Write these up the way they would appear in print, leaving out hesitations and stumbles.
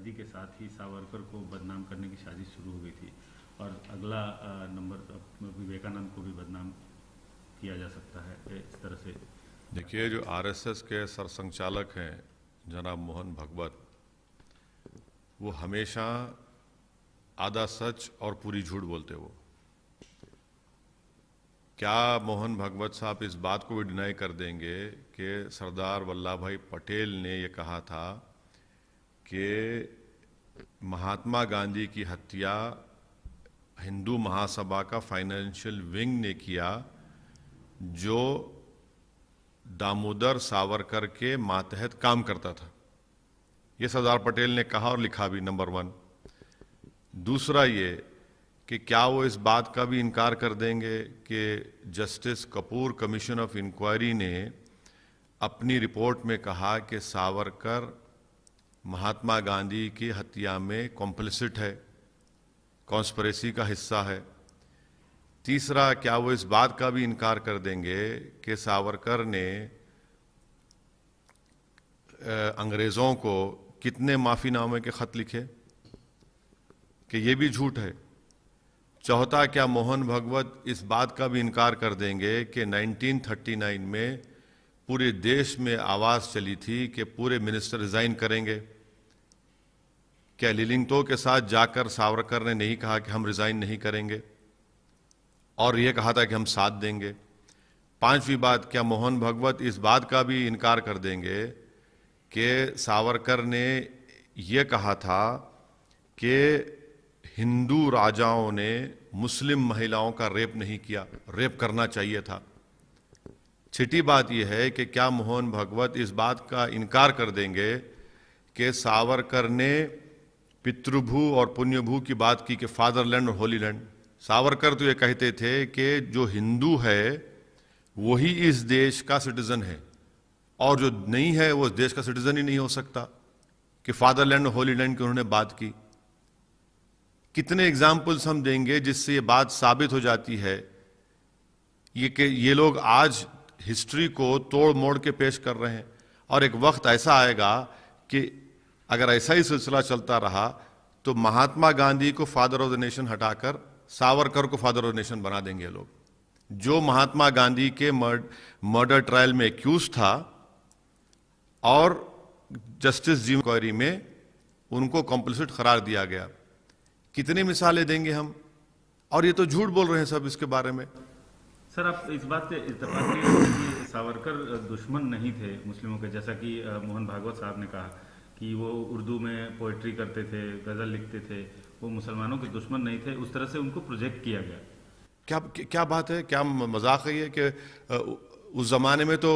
आज़ादी के साथ ही सावरकर को बदनाम करने की साजिश शुरू हो गई थी और अगला नंबर विवेकानंद को भी बदनाम किया जा सकता है इस तरह से। देखिए, जो आरएसएस के सरसंघचालक हैं जनाब मोहन भागवत, वो हमेशा आधा सच और पूरी झूठ बोलते। वो क्या मोहन भागवत साहब इस बात को भी डिनाई कर देंगे कि सरदार वल्लभ भाई पटेल ने ये कहा था कि महात्मा गांधी की हत्या हिंदू महासभा का फाइनेंशियल विंग ने किया, जो दामोदर सावरकर के मातहत काम करता था? ये सरदार पटेल ने कहा और लिखा भी, नंबर 1। दूसरा ये कि क्या वो इस बात का भी इनकार कर देंगे कि justice Kapoor commission of inquiry ने अपनी रिपोर्ट में कहा कि सावरकर महात्मा गांधी की हत्या में कॉम्प्लिसिट है, कॉन्स्पिरेसी का हिस्सा है? तीसरा, क्या वो इस बात का भी इनकार कर देंगे कि सावरकर ने अंग्रेज़ों को कितने माफ़ीनामे के ख़त लिखे, कि ये भी झूठ है? चौथा, क्या मोहन भागवत इस बात का भी इनकार कर देंगे कि 1939 में पूरे देश में आवाज़ चली थी कि पूरे मिनिस्टर रिज़ाइन करेंगे? क्या लिलिंगतो के साथ जाकर सावरकर ने नहीं कहा कि हम रिज़ाइन नहीं करेंगे, और यह कहा था कि हम साथ देंगे? पांचवी बात, क्या मोहन भागवत इस बात का भी इनकार कर देंगे कि सावरकर ने यह कहा था कि हिंदू राजाओं ने मुस्लिम महिलाओं का रेप नहीं किया, रेप करना चाहिए था? छठी बात यह है कि क्या मोहन भागवत इस बात का इनकार कर देंगे कि सावरकर ने पितृभू और पुण्यभू की बात की कि फादरलैंड और होली लैंड? सावरकर तो ये कहते थे कि जो हिंदू है वही इस देश का सिटीजन है, और जो नहीं है वो इस देश का सिटीजन ही नहीं हो सकता, कि फादरलैंड और होली लैंड की उन्होंने बात की। कितने एग्जाम्पल्स हम देंगे जिससे ये बात साबित हो जाती है ये कि ये लोग आज हिस्ट्री को तोड़ मोड़ के पेश कर रहे हैं, और एक वक्त ऐसा आएगा कि अगर ऐसा ही सिलसिला चलता रहा तो महात्मा गांधी को फादर ऑफ द नेशन हटाकर सावरकर को फादर ऑफ द नेशन बना देंगे लोग। जो महात्मा गांधी के मर्डर ट्रायल में एक्यूज था और जस्टिस जी इंक्वायरी में उनको कॉम्प्लिसिट करार दिया गया। कितनी मिसालें देंगे हम, और ये तो झूठ बोल रहे हैं सब इसके बारे में। सर, आप इस बात से इत्तेफाक कि सावरकर दुश्मन नहीं थे मुस्लिमों के, जैसा कि मोहन भागवत साहब ने कहा कि वो उर्दू में पोइट्री करते थे, गज़ल लिखते थे, वो मुसलमानों के दुश्मन नहीं थे, उस तरह से उनको प्रोजेक्ट किया गया। क्या बात है, क्या मजाक है ये कि उस जमाने में तो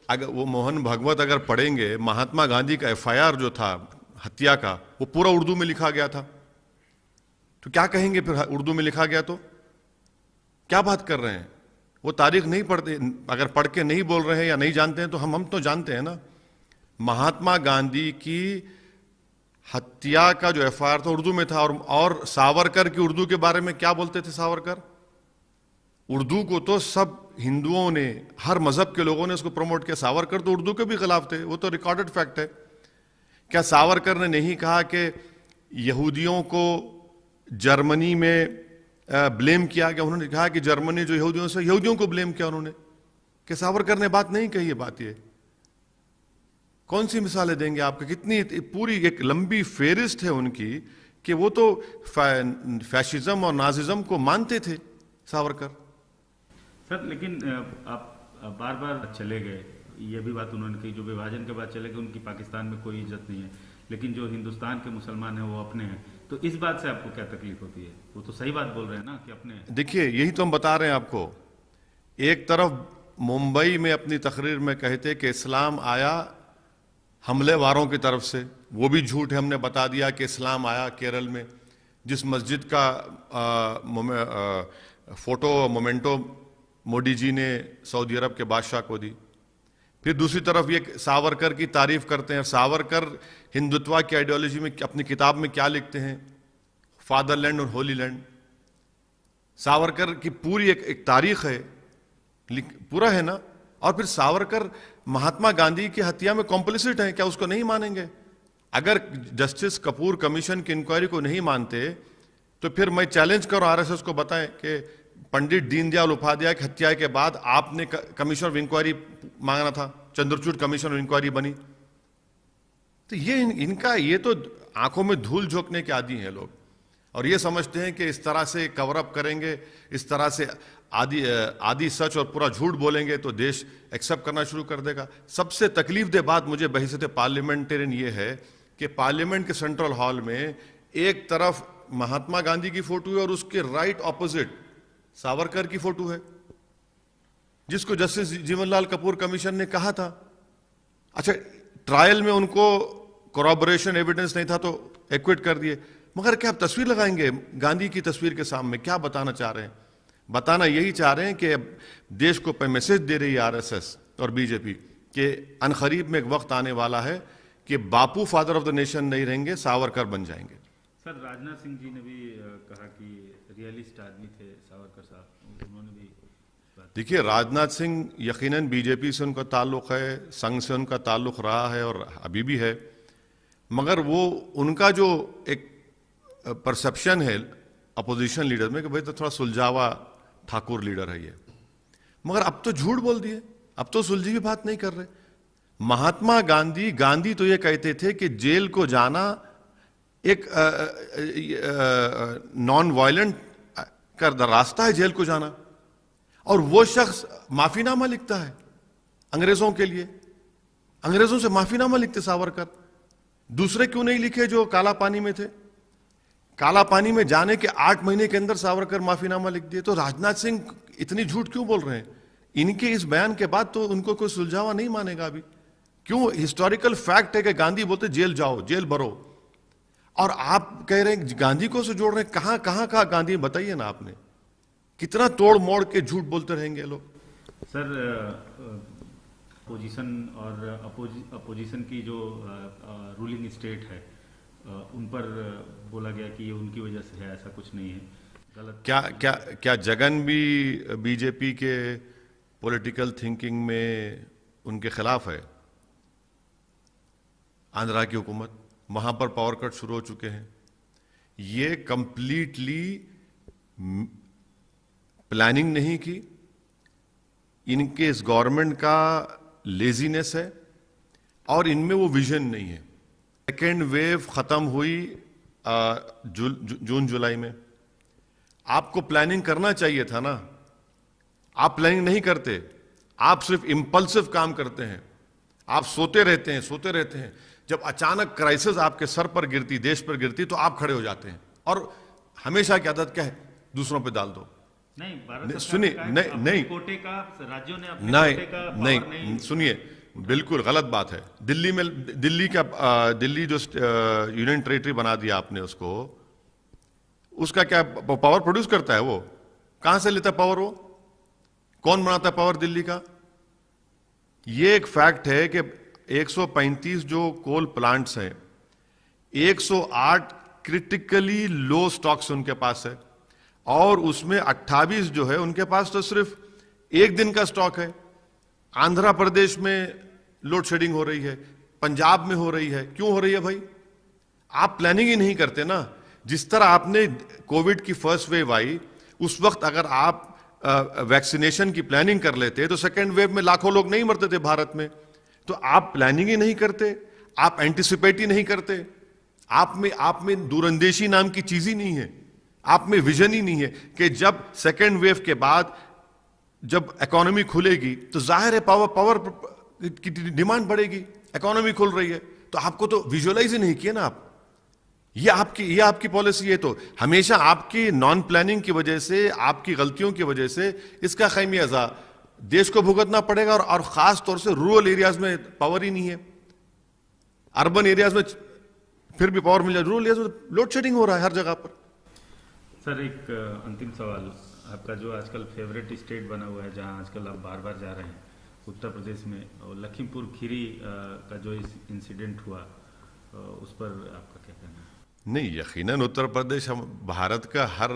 अगर वो मोहन भागवत अगर पढ़ेंगे, महात्मा गांधी का एफआईआर जो था हत्या का, वो पूरा उर्दू में लिखा गया था। तो क्या कहेंगे फिर, उर्दू में लिखा गया तो क्या बात कर रहे हैं? वो तारीख नहीं पढ़ते, अगर पढ़ के नहीं बोल रहे हैं या नहीं जानते हैं तो हम तो जानते हैं ना। महात्मा गांधी की हत्या का जो एफआईआर था उर्दू में था, और सावरकर की उर्दू के बारे में क्या बोलते थे सावरकर? उर्दू को तो सब हिंदुओं ने, हर मजहब के लोगों ने उसको प्रमोट किया। सावरकर तो उर्दू के भी खिलाफ थे, वो तो रिकॉर्डेड फैक्ट है। क्या सावरकर ने नहीं कहा कि यहूदियों को जर्मनी में ब्लेम किया गया? उन्होंने कहा कि जर्मनी जो यहूदियों से, यहूदियों को ब्लेम किया उन्होंने। कि सावरकर ने बात नहीं कही है? बात ये कौन सी मिसालें देंगे आपको? कितनी पूरी एक लंबी फेरिस्त है उनकी कि वो तो फैशिज्म और नाजिज्म को मानते थे सावरकर। सर, लेकिन आप बार बार चले गए, ये भी बात उन्होंने कही, जो विभाजन के बाद चले गए उनकी पाकिस्तान में कोई इज्जत नहीं है, लेकिन जो हिंदुस्तान के मुसलमान हैं वो अपने हैं। तो इस बात से आपको क्या तकलीफ होती है? वो तो सही बात बोल रहे हैं ना कि अपने हैं। देखिए, यही तो हम बता रहे हैं आपको। एक तरफ मुंबई में अपनी तकरीर में कहते कि इस्लाम आया हमले वारों की तरफ से, वो भी झूठ है। हमने बता दिया कि इस्लाम आया केरल में, जिस मस्जिद का फोटो मोमेंटो मोदी जी ने सऊदी अरब के बादशाह को दी। फिर दूसरी तरफ ये सावरकर की तारीफ करते हैं। सावरकर हिंदुत्व की आइडियोलॉजी में अपनी किताब में क्या लिखते हैं? फादरलैंड और होली लैंड। सावरकर की पूरी एक तारीख है, पूरा है ना। और फिर सावरकर महात्मा गांधी की हत्या में कॉम्प्लिसिट है, क्या उसको नहीं मानेंगे? अगर जस्टिस कपूर कमीशन की इंक्वायरी को नहीं मानते तो फिर मैं चैलेंज करूं आरएसएस को, बताएं कि पंडित दीनदयाल उपाध्याय की हत्या के बाद आपने कमीशन ऑफ इंक्वायरी मांगना था, चंद्रचूड़ कमीशन ऑफ इंक्वायरी बनी। तो ये इनका ये तो आंखों में धूल झोंकने के आदी हैं लोग, और ये समझते हैं कि इस तरह से कवर अप करेंगे, इस तरह से आदि सच और पूरा झूठ बोलेंगे तो देश एक्सेप्ट करना शुरू कर देगा। सबसे तकलीफ दे बात मुझे बहैसियत पार्लियामेंटेरियन ये है कि पार्लियामेंट के सेंट्रल हॉल में एक तरफ महात्मा गांधी की फोटो है और उसके राइट ऑपोजिट सावरकर की फोटो है, जिसको जस्टिस जीवनलाल कपूर कमीशन ने कहा था। अच्छा, ट्रायल में उनको कोरॉबोरेशन एविडेंस नहीं था तो एक्विट कर दिए, मगर क्या आप तस्वीर लगाएंगे गांधी की तस्वीर के सामने? क्या बताना चाह रहे हैं? बताना यही चाह रहे हैं कि देश को मैसेज दे रही है आरएसएस और बीजेपी कि अनकरीब में एक वक्त आने वाला है कि बापू फादर ऑफ द नेशन नहीं रहेंगे, सावरकर बन जाएंगे। सर, राजनाथ सिंह जी ने भी कहा कि रियलिस्ट आदमी थे सावरकर साहब, उन्होंने भी देखिए, राजनाथ सिंह यकीनन बीजेपी से उनका ताल्लुक है, संघ से उनका ताल्लुक रहा है और अभी भी है, मगर वो उनका जो एक परसेप्शन है अपोजिशन लीडर में कि भाई तो थोड़ा सुलझावा ठाकुर लीडर है ये, मगर अब तो झूठ बोल दिए, अब तो सुलझी भी बात नहीं कर रहे। महात्मा गांधी तो ये कहते थे कि जेल को जाना एक नॉन वायलेंट का रास्ता है, जेल को जाना, और वो शख्स माफीनामा लिखता है अंग्रेजों के लिए, अंग्रेजों से माफीनामा लिखते सावरकर। दूसरे क्यों नहीं लिखे जो काला पानी में थे? काला पानी में जाने के 8 महीने के अंदर सावरकर माफीनामा लिख दिए। तो राजनाथ सिंह इतनी झूठ क्यों बोल रहे हैं? इनके इस बयान के बाद तो उनको कोई सुलझावा नहीं मानेगा अभी। क्यों? हिस्टोरिकल फैक्ट है कि गांधी बोलते जेल जाओ, जेल भरो, और आप कह रहे हैं गांधी को से जोड़ रहे हैं। कहां कहां कहा गांधी, बताइए ना आपने, कितना तोड़ मोड़ के झूठ बोलते रहेंगे लोग। सर, पोजीशन और अपोजिशन की जो रूलिंग स्टेट है उन पर बोला गया कि ये उनकी वजह से है, ऐसा कुछ नहीं है, गलत। क्या जगन भी बीजेपी के पॉलिटिकल थिंकिंग में उनके खिलाफ है? आंध्रा की हुकूमत, वहां पर पावर कट शुरू हो चुके हैं। ये कंप्लीटली प्लानिंग नहीं की, इनके इस गवर्नमेंट का लेजीनेस है और इनमें वो विजन नहीं है। सेकेंड वेव खत्म हुई जून जुलाई में, आपको प्लानिंग करना चाहिए था ना, आप प्लानिंग नहीं करते, आप सिर्फ इंपल्सिव काम करते हैं, आप सोते रहते हैं। जब अचानक क्राइसिस आपके सर पर गिरती, देश पर गिरती, तो आप खड़े हो जाते हैं और हमेशा की आदत क्या है? दूसरों पे डाल दो। नहीं, भारत सुनिए, नहीं कोटे का राज्यों ने अपने कोटे का पावर नहीं, सुनिए, बिल्कुल गलत बात है। दिल्ली जो यूनियन टेरिटरी बना दिया आपने उसको, उसका क्या पावर प्रोड्यूस करता है? वो कहां से लेता है पावर? वो कौन बनाता है पावर दिल्ली का? ये एक फैक्ट है कि 135 जो कोल प्लांट्स हैं, 108 क्रिटिकली लो स्टॉक्स उनके पास है, और उसमें 28 जो है उनके पास तो सिर्फ एक दिन का स्टॉक है। आंध्र प्रदेश में लोड शेडिंग हो रही है, पंजाब में हो रही है। क्यों हो रही है भाई? आप प्लानिंग ही नहीं करते ना। जिस तरह आपने कोविड की फर्स्ट वेव आई, उस वक्त अगर आप वैक्सीनेशन की प्लानिंग कर लेते तो सेकेंड वेव में लाखों लोग नहीं मरते थे भारत में। तो आप प्लानिंग ही नहीं करते, आप एंटिसिपेट ही नहीं करते, आप में दूरंदेशी नाम की चीज ही नहीं है, आप में विजन ही नहीं है कि जब सेकेंड वेव के बाद जब इकोनॉमी खुलेगी तो जाहिर है पावर की डिमांड बढ़ेगी। इकोनॉमी खुल रही है तो आपको तो विजुअलाइज ही नहीं किया ना आप। ये आपकी पॉलिसी है। तो हमेशा आपकी नॉन प्लानिंग की वजह से, आपकी गलतियों की वजह से इसका खैमियाजा देश को भुगतना पड़ेगा। और खास तौर से रूरल एरियाज में पावर ही नहीं है, अर्बन एरियाज में फिर भी पावर मिल जाए, रूरल एरियाज में लोड शेडिंग हो रहा है हर जगह पर। सर, एक अंतिम सवाल, आपका जो आजकल फेवरेट स्टेट बना हुआ है, जहां आजकल आप बार बार जा रहे हैं, उत्तर प्रदेश में, और लखीमपुर खीरी का जो इंसिडेंट हुआ, उस पर आपका क्या कहना है? नहीं, यकीनन उत्तर प्रदेश हम भारत का हर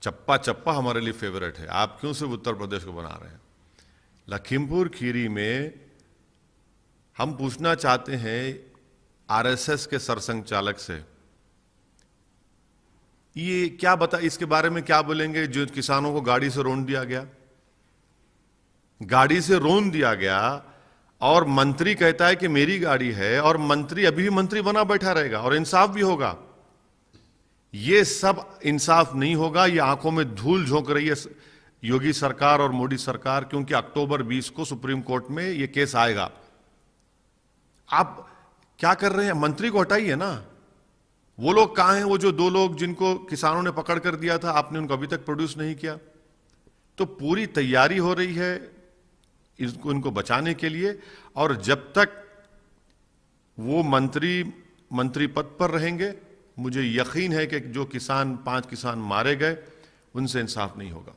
चप्पा चप्पा हमारे लिए फेवरेट है। आप क्यों सिर्फ उत्तर प्रदेश को बना रहे हैं? लखीमपुर खीरी में हम पूछना चाहते हैं आरएसएस के सरसंघचालक से, ये क्या बता, इसके बारे में क्या बोलेंगे? जो किसानों को गाड़ी से रौंद दिया गया, गाड़ी से रौंद दिया गया, और मंत्री कहता है कि मेरी गाड़ी है, और मंत्री अभी भी मंत्री बना बैठा रहेगा, और इंसाफ भी होगा। ये सब इंसाफ नहीं होगा। ये आंखों में धूल झोंक रही है योगी सरकार और मोदी सरकार, क्योंकि अक्टूबर 20 को सुप्रीम कोर्ट में ये केस आएगा। आप क्या कर रहे हैं? मंत्री को हटाइए ना। वो लोग कहां हैं? वो जो 2 लोग जिनको किसानों ने पकड़ कर दिया था, आपने उनको अभी तक प्रोड्यूस नहीं किया। तो पूरी तैयारी हो रही है इनको बचाने के लिए, और जब तक वो मंत्री पद पर रहेंगे, मुझे यकीन है कि जो 5 किसान मारे गए, उनसे इंसाफ नहीं होगा।